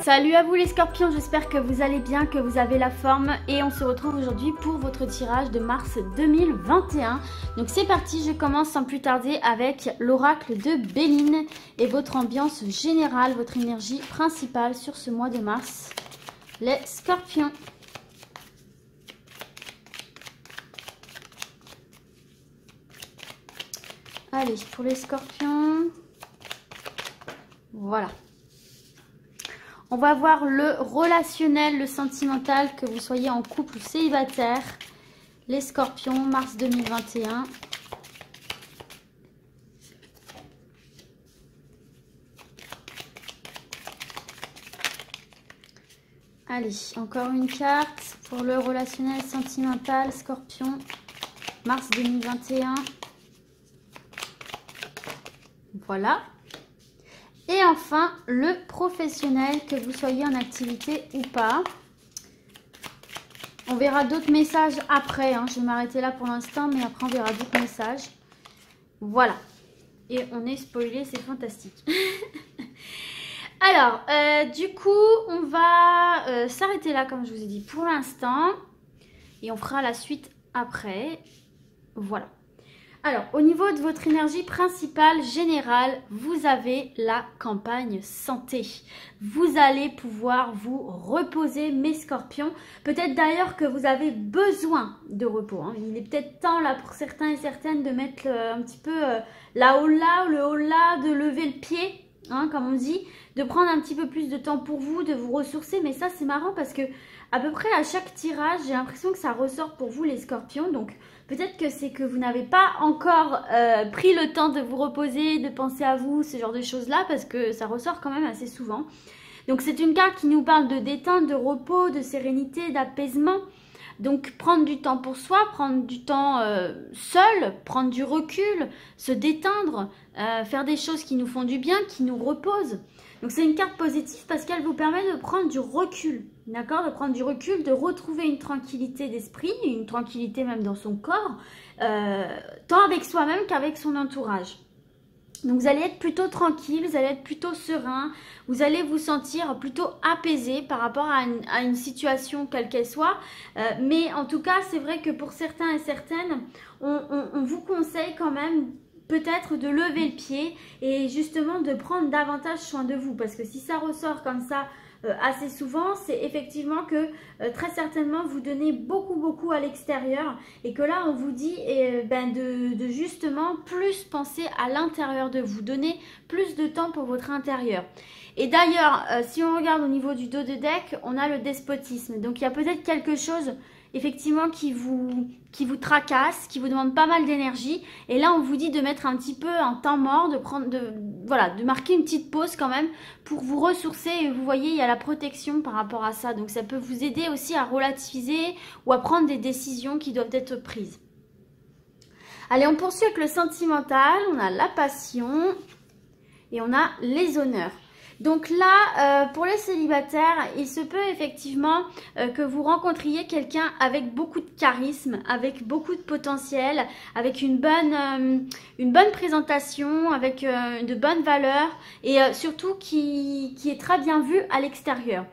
Salut à vous les scorpions, j'espère que vous allez bien, que vous avez la forme et on se retrouve aujourd'hui pour votre tirage de mars 2021. Donc c'est parti, je commence sans plus tarder avec l'oracle de Béline et votre ambiance générale, votre énergie principale sur ce mois de mars. Les scorpions. Allez, pour les scorpions, voilà. On va voir le relationnel, le sentimental, que vous soyez en couple ou célibataire. Les scorpions, mars 2021. Allez, encore une carte pour le relationnel sentimental, scorpion, mars 2021. Voilà. Et enfin, le professionnel, que vous soyez en activité ou pas. On verra d'autres messages après. Je vais m'arrêter là pour l'instant, mais après on verra d'autres messages. Voilà. Et on est spoilé, c'est fantastique. Alors, du coup, on va s'arrêter là, comme je vous ai dit, pour l'instant. Et on fera la suite après. Voilà. Alors, au niveau de votre énergie principale générale, vous avez la campagne santé. Vous allez pouvoir vous reposer, mes scorpions. Peut-être d'ailleurs que vous avez besoin de repos. Il est peut-être temps là pour certains et certaines de mettre un petit peu la haut-là, le haut-là, de lever le pied, comme on dit, de prendre un petit peu plus de temps pour vous, de vous ressourcer. Mais ça, c'est marrant parce que à peu près à chaque tirage, j'ai l'impression que ça ressort pour vous les scorpions. Donc peut-être que c'est que vous n'avez pas encore pris le temps de vous reposer, de penser à vous, ce genre de choses-là, parce que ça ressort quand même assez souvent. Donc c'est une carte qui nous parle de détente, de repos, de sérénité, d'apaisement. Donc prendre du temps pour soi, prendre du temps seul, prendre du recul, se détendre, faire des choses qui nous font du bien, qui nous reposent. Donc c'est une carte positive parce qu'elle vous permet de prendre du recul, d'accord, de prendre du recul, de retrouver une tranquillité d'esprit, une tranquillité même dans son corps, tant avec soi-même qu'avec son entourage. Donc vous allez être plutôt tranquille, vous allez être plutôt serein, vous allez vous sentir plutôt apaisé par rapport à une situation quelle qu'elle soit. Mais en tout cas, c'est vrai que pour certains et certaines, on vous conseille quand même peut-être de lever le pied et justement de prendre davantage soin de vous. Parce que si ça ressort comme ça assez souvent, c'est effectivement que très certainement vous donnez beaucoup à l'extérieur et que là on vous dit de justement plus penser à l'intérieur de vous, donner plus de temps pour votre intérieur. Et d'ailleurs, si on regarde au niveau du dos de deck, on a le despotisme. Donc il y a peut-être quelque chose effectivement qui vous tracasse, qui vous demande pas mal d'énergie. Et là, on vous dit de mettre un petit peu un temps mort, de marquer une petite pause quand même pour vous ressourcer. Et vous voyez, il y a la protection par rapport à ça. Donc ça peut vous aider aussi à relativiser ou à prendre des décisions qui doivent être prises. Allez, on poursuit avec le sentimental. On a la passion et on a les honneurs. Donc là, pour les célibataires, il se peut effectivement que vous rencontriez quelqu'un avec beaucoup de charisme, avec beaucoup de potentiel, avec une bonne présentation, avec de bonnes valeurs et surtout qui est très bien vu à l'extérieur.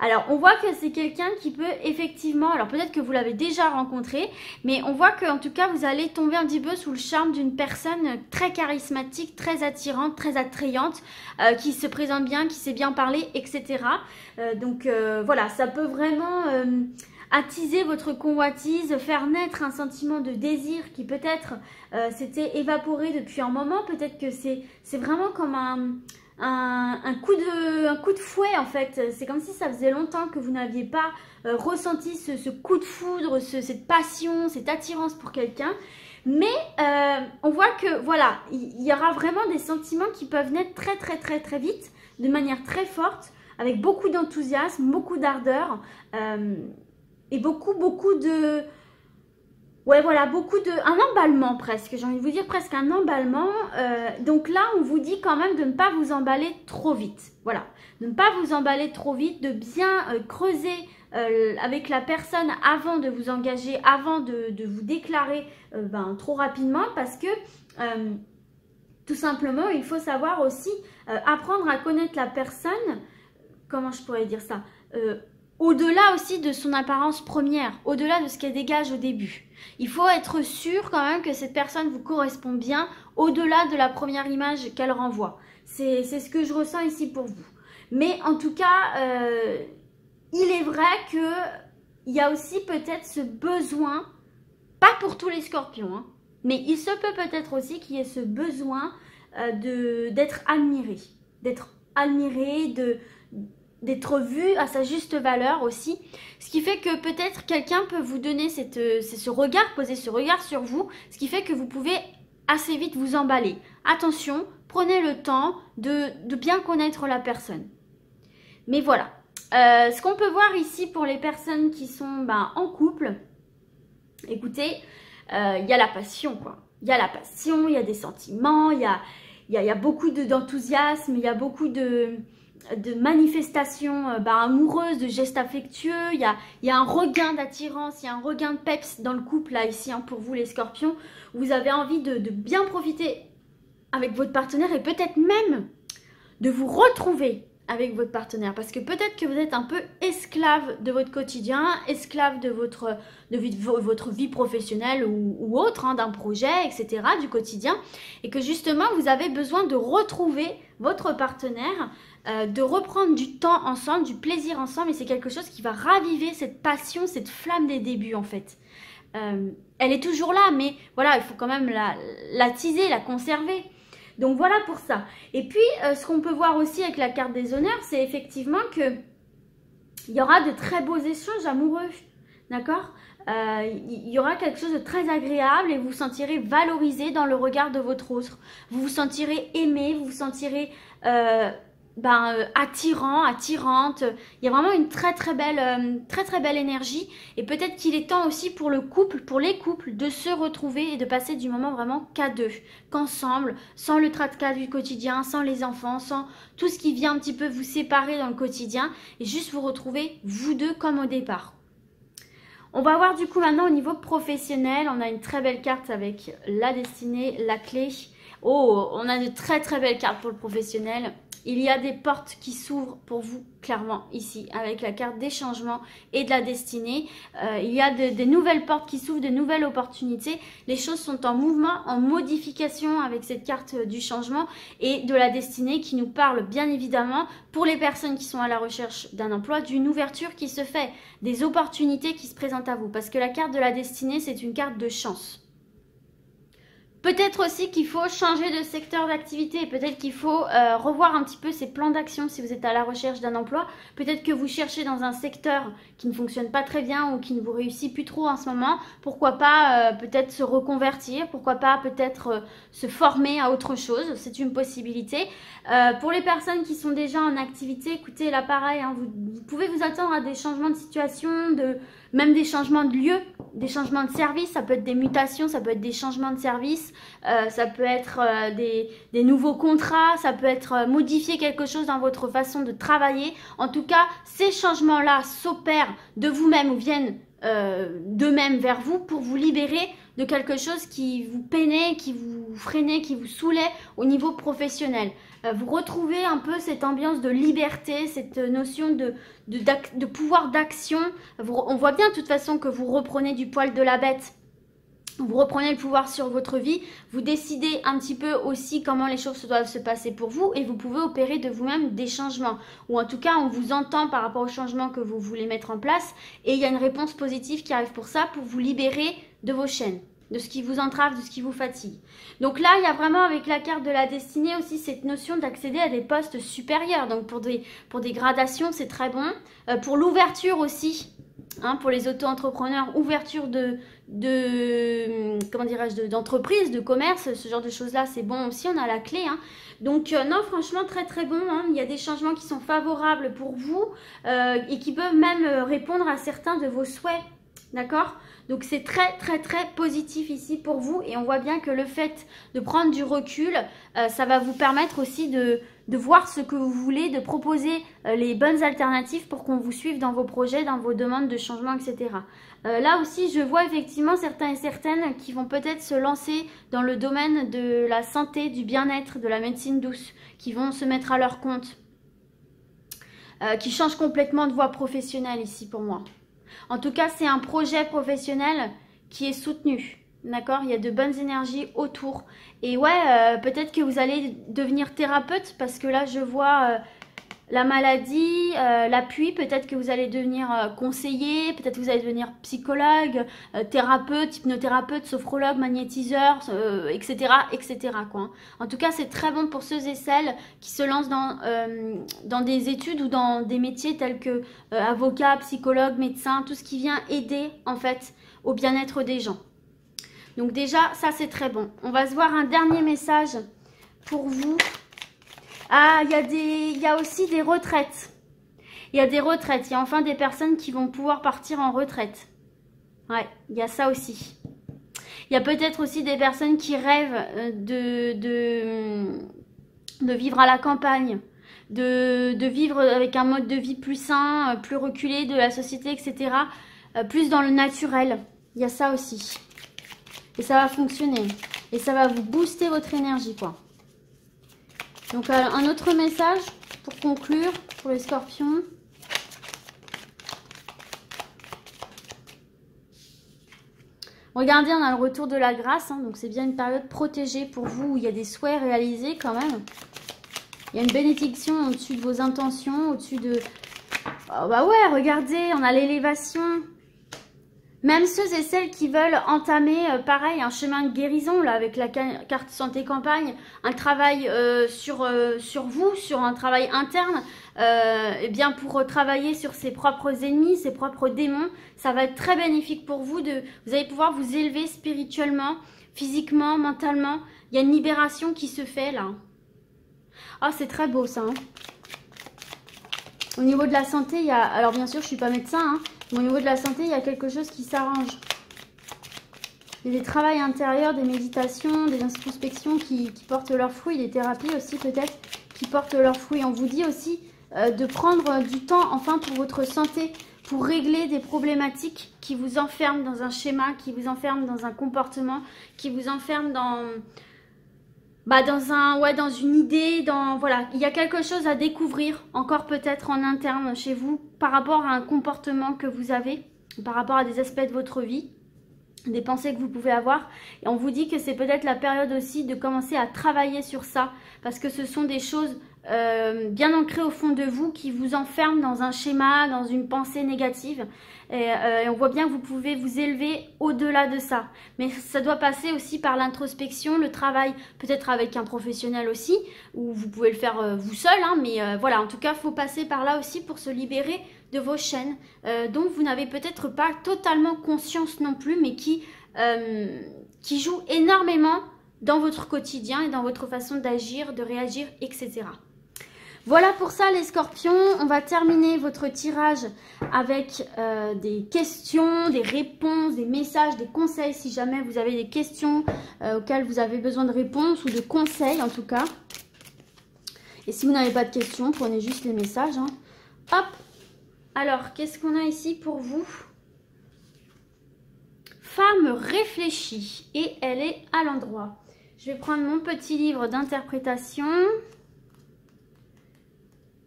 Alors, on voit que c'est quelqu'un qui peut effectivement, alors peut-être que vous l'avez déjà rencontré, mais on voit qu'en tout cas, vous allez tomber un petit peu sous le charme d'une personne très charismatique, très attirante, très attrayante, qui se présente bien, qui sait bien parler, etc. Voilà, ça peut vraiment attiser votre convoitise, faire naître un sentiment de désir qui peut-être s'était évaporé depuis un moment. Peut-être que c'est vraiment comme un coup de fouet en fait. C'est comme si ça faisait longtemps que vous n'aviez pas ressenti ce coup de foudre, cette passion, cette attirance pour quelqu'un. Mais on voit que voilà, il y aura vraiment des sentiments qui peuvent naître très vite, de manière très forte, avec beaucoup d'enthousiasme, beaucoup d'ardeur et beaucoup de... Ouais, voilà, un emballement presque, j'ai envie de vous dire presque un emballement. Donc là, on vous dit quand même de ne pas vous emballer trop vite. Voilà, de ne pas vous emballer trop vite, de bien creuser avec la personne avant de vous engager, avant de vous déclarer trop rapidement parce que tout simplement, il faut savoir aussi apprendre à connaître la personne comment je pourrais dire ça, au-delà aussi de son apparence première, au-delà de ce qu'elle dégage au début. Il faut être sûr quand même que cette personne vous correspond bien, au-delà de la première image qu'elle renvoie. C'est ce que je ressens ici pour vous. Mais en tout cas, il est vrai qu'il y a aussi peut-être ce besoin, pas pour tous les scorpions, hein, mais il se peut peut-être aussi qu'il y ait ce besoin d'être admiré, d'être vu à sa juste valeur aussi. Ce qui fait que peut-être quelqu'un peut vous donner ce regard, poser ce regard sur vous, ce qui fait que vous pouvez assez vite vous emballer. Attention, prenez le temps de bien connaître la personne. Mais voilà. Ce qu'on peut voir ici pour les personnes qui sont en couple, écoutez, il y a la passion, quoi. Il y a la passion, il y a des sentiments, il y a beaucoup d'enthousiasme, il y a beaucoup de manifestations amoureuses, de gestes affectueux, il y a un regain d'attirance, il y a un regain de peps dans le couple, là, ici, hein, pour vous les scorpions. Vous avez envie de bien profiter avec votre partenaire et peut-être même de vous retrouver avec votre partenaire, parce que peut-être que vous êtes un peu esclave de votre quotidien, esclave de votre vie professionnelle ou autre, hein, d'un projet, etc., du quotidien, et que justement vous avez besoin de retrouver votre partenaire, de reprendre du temps ensemble, du plaisir ensemble, et c'est quelque chose qui va raviver cette passion, cette flamme des débuts en fait. Elle est toujours là, mais voilà, il faut quand même la teaser, la conserver. Donc voilà pour ça. Et puis, ce qu'on peut voir aussi avec la carte des honneurs, c'est effectivement qu'il y aura de très beaux échanges amoureux. D'accord ? Il y aura quelque chose de très agréable et vous vous sentirez valorisé dans le regard de votre autre. Vous vous sentirez aimé, vous vous sentirez attirant, attirante. Il y a vraiment une très belle énergie. Et peut-être qu'il est temps aussi pour le couple, pour les couples, de se retrouver et de passer du moment vraiment qu'à deux, qu'ensemble, sans le tracas du quotidien, sans les enfants, sans tout ce qui vient un petit peu vous séparer dans le quotidien, et juste vous retrouver vous deux comme au départ. On va voir du coup maintenant au niveau professionnel. On a une très belle carte avec la destinée, la clé. Oh, on a de très belles cartes pour le professionnel. Il y a des portes qui s'ouvrent pour vous, clairement, ici, avec la carte des changements et de la destinée. Il y a des nouvelles portes qui s'ouvrent, de nouvelles opportunités. Les choses sont en mouvement, en modification avec cette carte du changement et de la destinée qui nous parle, bien évidemment, pour les personnes qui sont à la recherche d'un emploi, d'une ouverture qui se fait, des opportunités qui se présentent à vous. Parce que la carte de la destinée, c'est une carte de chance. Peut-être aussi qu'il faut changer de secteur d'activité, peut-être qu'il faut revoir un petit peu ses plans d'action si vous êtes à la recherche d'un emploi. Peut-être que vous cherchez dans un secteur qui ne fonctionne pas très bien ou qui ne vous réussit plus trop en ce moment. Pourquoi pas peut-être se reconvertir, pourquoi pas peut-être se former à autre chose, c'est une possibilité. Pour les personnes qui sont déjà en activité, écoutez, là pareil, hein, vous pouvez vous attendre à des changements de situation, même des changements de lieu, des changements de service, ça peut être des mutations, ça peut être des changements de service, ça peut être des nouveaux contrats, ça peut être modifier quelque chose dans votre façon de travailler. En tout cas, ces changements-là s'opèrent de vous-même ou viennent d'eux-mêmes vers vous pour vous libérer de quelque chose qui vous peinait, qui vous freinait, qui vous saoulait au niveau professionnel. Vous retrouvez un peu cette ambiance de liberté, cette notion de pouvoir d'action. On voit bien de toute façon que vous reprenez du poil de la bête. Vous reprenez le pouvoir sur votre vie, vous décidez un petit peu aussi comment les choses doivent se passer pour vous et vous pouvez opérer de vous-même des changements. Ou en tout cas, on vous entend par rapport aux changements que vous voulez mettre en place et il y a une réponse positive qui arrive pour ça, pour vous libérer de vos chaînes, de ce qui vous entrave, de ce qui vous fatigue. Donc là, il y a vraiment avec la carte de la destinée aussi cette notion d'accéder à des postes supérieurs. Donc pour des gradations, c'est très bon. Pour l'ouverture aussi. Hein, pour les auto-entrepreneurs, ouverture comment dirais-je, d'entreprise, de commerce, ce genre de choses-là, c'est bon aussi, on a la clé. Hein. Donc non, franchement, très bon. Hein. Il y a des changements qui sont favorables pour vous et qui peuvent même répondre à certains de vos souhaits. D'accord? Donc c'est très positif ici pour vous et on voit bien que le fait de prendre du recul, ça va vous permettre aussi de voir ce que vous voulez, de proposer les bonnes alternatives pour qu'on vous suive dans vos projets, dans vos demandes de changement, etc. Là aussi, je vois effectivement certains et certaines qui vont peut-être se lancer dans le domaine de la santé, du bien-être, de la médecine douce, qui vont se mettre à leur compte. qui change complètement de voie professionnelle ici pour moi. En tout cas, c'est un projet professionnel qui est soutenu. D'accord? Il y a de bonnes énergies autour. Et ouais, peut-être que vous allez devenir thérapeute parce que là, je vois la maladie, l'appui. Peut-être que vous allez devenir conseiller, peut-être que vous allez devenir psychologue, thérapeute, hypnothérapeute, sophrologue, magnétiseur, etc., etc., quoi. En tout cas, c'est très bon pour ceux et celles qui se lancent dans des études ou dans des métiers tels que avocat, psychologue, médecin, tout ce qui vient aider en fait au bien-être des gens. Donc déjà, ça c'est très bon. On va se voir un dernier message pour vous. Ah, il y a aussi des retraites. Il y a des retraites. Il y a enfin des personnes qui vont pouvoir partir en retraite. Ouais, il y a ça aussi. Il y a peut-être aussi des personnes qui rêvent de vivre à la campagne, de vivre avec un mode de vie plus sain, plus reculé de la société, etc. Plus dans le naturel. Il y a ça aussi. Et ça va fonctionner. Et ça va vous booster votre énergie, quoi. Donc, un autre message pour conclure pour les scorpions. Regardez, on a le retour de la grâce. Hein, donc, c'est bien une période protégée pour vous où il y a des souhaits réalisés quand même. Il y a une bénédiction au-dessus de vos intentions, au-dessus de... Oh, bah ouais, regardez, on a l'élévation. Même ceux et celles qui veulent entamer, pareil, un chemin de guérison, là, avec la carte santé campagne, un travail sur vous, sur un travail interne, eh bien, pour travailler sur ses propres ennemis, ses propres démons, ça va être très bénéfique pour vous. Vous allez pouvoir vous élever spirituellement, physiquement, mentalement. Il y a une libération qui se fait, là. Ah, c'est très beau, ça. Hein. Au niveau de la santé, il y a... Alors, bien sûr, je ne suis pas médecin, hein. Au niveau de la santé, il y a quelque chose qui s'arrange. Il y a des travails intérieurs, des méditations, des introspections qui portent leurs fruits, des thérapies aussi peut-être qui portent leurs fruits. On vous dit aussi de prendre du temps enfin pour votre santé, pour régler des problématiques qui vous enferment dans un schéma, qui vous enferment dans un comportement, qui vous enferment dans une idée, voilà, il y a quelque chose à découvrir encore peut-être en interne chez vous par rapport à un comportement que vous avez, par rapport à des aspects de votre vie, des pensées que vous pouvez avoir. Et on vous dit que c'est peut-être la période aussi de commencer à travailler sur ça parce que ce sont des choses bien ancrées au fond de vous qui vous enferment dans un schéma, dans une pensée négative. Et on voit bien que vous pouvez vous élever au-delà de ça. Mais ça doit passer aussi par l'introspection, le travail peut-être avec un professionnel aussi, ou vous pouvez le faire vous seul. Hein, mais voilà, en tout cas, il faut passer par là aussi pour se libérer de vos chaînes dont vous n'avez peut-être pas totalement conscience non plus, mais qui jouent énormément dans votre quotidien et dans votre façon d'agir, de réagir, etc. Voilà pour ça les scorpions, on va terminer votre tirage avec des questions, des réponses, des messages, des conseils si jamais vous avez des questions auxquelles vous avez besoin de réponses ou de conseils en tout cas. Et si vous n'avez pas de questions, prenez juste les messages. Hein. Hop. Alors, qu'est-ce qu'on a ici pour vous? Femme réfléchie et elle est à l'endroit. Je vais prendre mon petit livre d'interprétation.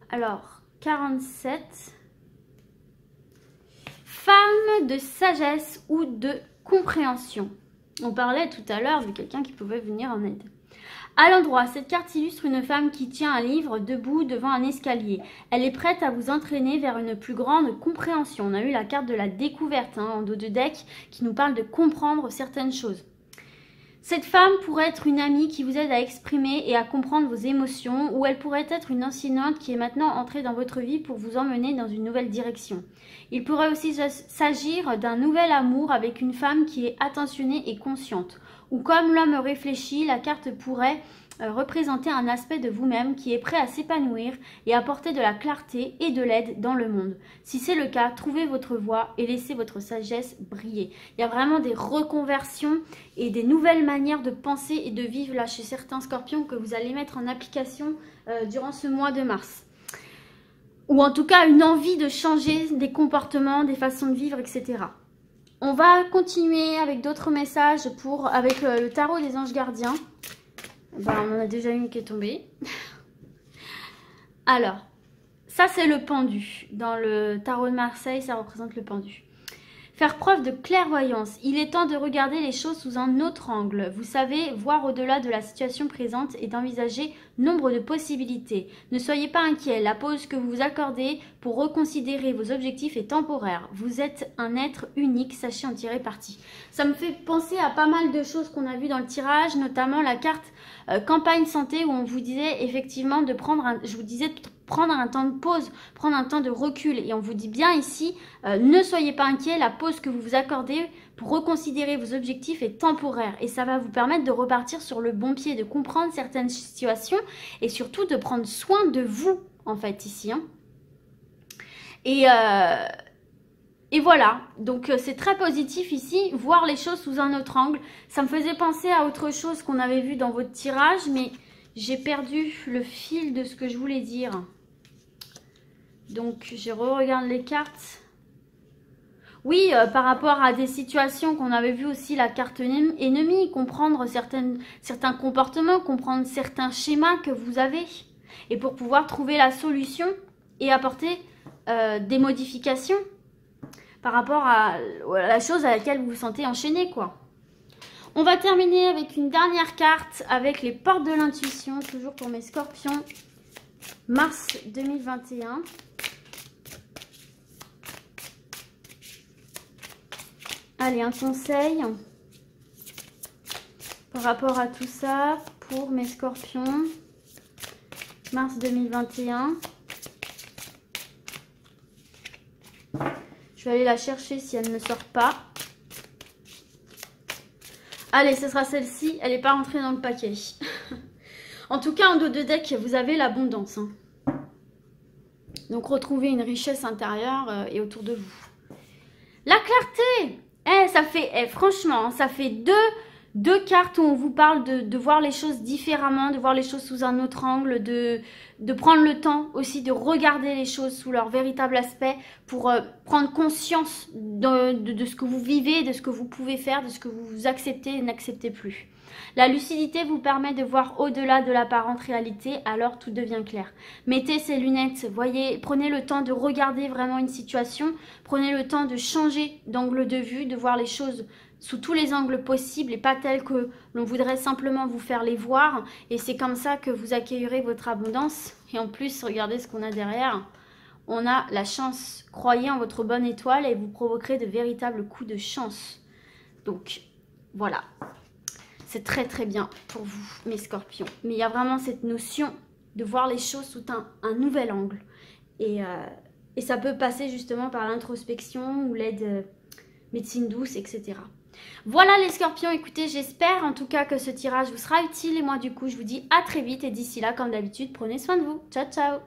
Alors, 47. Femme de sagesse ou de compréhension. On parlait tout à l'heure de quelqu'un qui pouvait venir en aide. À l'endroit, cette carte illustre une femme qui tient un livre debout devant un escalier. Elle est prête à vous entraîner vers une plus grande compréhension. On a eu la carte de la découverte en dos de deck qui nous parle de comprendre certaines choses. Cette femme pourrait être une amie qui vous aide à exprimer et à comprendre vos émotions, ou elle pourrait être une enseignante qui est maintenant entrée dans votre vie pour vous emmener dans une nouvelle direction. Il pourrait aussi s'agir d'un nouvel amour avec une femme qui est attentionnée et consciente. Ou comme l'homme réfléchit, la carte pourrait représenter un aspect de vous-même qui est prêt à s'épanouir et apporter de la clarté et de l'aide dans le monde. Si c'est le cas, trouvez votre voie et laissez votre sagesse briller. Il y a vraiment des reconversions et des nouvelles manières de penser et de vivre là chez certains scorpions que vous allez mettre en application durant ce mois de mars. Ou en tout cas une envie de changer des comportements, des façons de vivre, etc. On va continuer avec d'autres messages avec le tarot des anges gardiens. Ben, on en a déjà une qui est tombée. Alors, Ça, c'est le pendu. Dans le tarot de Marseille, ça représente le pendu. Faire preuve de clairvoyance. Il est temps de regarder les choses sous un autre angle. Vous savez voir au-delà de la situation présente et d'envisager nombre de possibilités. Ne soyez pas inquiets. La pause que vous vous accordez pour reconsidérer vos objectifs est temporaire. Vous êtes un être unique. Sachez en tirer parti. Ça me fait penser à pas mal de choses qu'on a vues dans le tirage, notamment la carte campagne santé où on vous disait effectivement de prendre prendre un temps de pause, prendre un temps de recul. Et on vous dit bien ici, ne soyez pas inquiets, la pause que vous vous accordez pour reconsidérer vos objectifs est temporaire. Et ça va vous permettre de repartir sur le bon pied, de comprendre certaines situations et surtout de prendre soin de vous, en fait, ici. Hein. Et voilà, donc c'est très positif ici, voir les choses sous un autre angle. Ça me faisait penser à autre chose qu'on avait vu dans votre tirage, mais j'ai perdu le fil de ce que je voulais dire. Donc je re-regarde les cartes. Oui, par rapport à des situations qu'on avait vu aussi, la carte ennemie, comprendre certains comportements, comprendre certains schémas que vous avez. Et pour pouvoir trouver la solution et apporter des modifications par rapport à la chose à laquelle vous vous sentez enchaîné, quoi. On va terminer avec une dernière carte, avec les portes de l'intuition, toujours pour mes scorpions. Mars 2021. Allez, un conseil par rapport à tout ça pour mes scorpions. Mars 2021. Je vais aller la chercher si elle ne sort pas. Allez, ce sera celle-ci. Elle n'est pas rentrée dans le paquet. En tout cas, en dos de deck, vous avez l'abondance. Hein. Donc, retrouvez une richesse intérieure et autour de vous. La clarté. Ça fait, franchement, ça fait deux cartes où on vous parle de voir les choses différemment, de voir les choses sous un autre angle, de prendre le temps aussi de regarder les choses sous leur véritable aspect pour prendre conscience de ce que vous vivez, de ce que vous pouvez faire, de ce que vous acceptez et n'acceptez plus. La lucidité vous permet de voir au-delà de l'apparente réalité, alors tout devient clair. Mettez ces lunettes, voyez, prenez le temps de regarder vraiment une situation, prenez le temps de changer d'angle de vue, de voir les choses sous tous les angles possibles et pas tels que l'on voudrait simplement vous faire les voir. Et c'est comme ça que vous accueillerez votre abondance. Et en plus, regardez ce qu'on a derrière. On a la chance. Croyez en votre bonne étoile et vous provoquerez de véritables coups de chance. Donc, voilà. C'est très très bien pour vous, mes scorpions. Mais il y a vraiment cette notion de voir les choses sous un nouvel angle. Et ça peut passer justement par l'introspection ou l'aide médecine douce, etc. Voilà les scorpions, écoutez, j'espère en tout cas que ce tirage vous sera utile. Et moi du coup, je vous dis à très vite. Et d'ici là, comme d'habitude, prenez soin de vous. Ciao, ciao!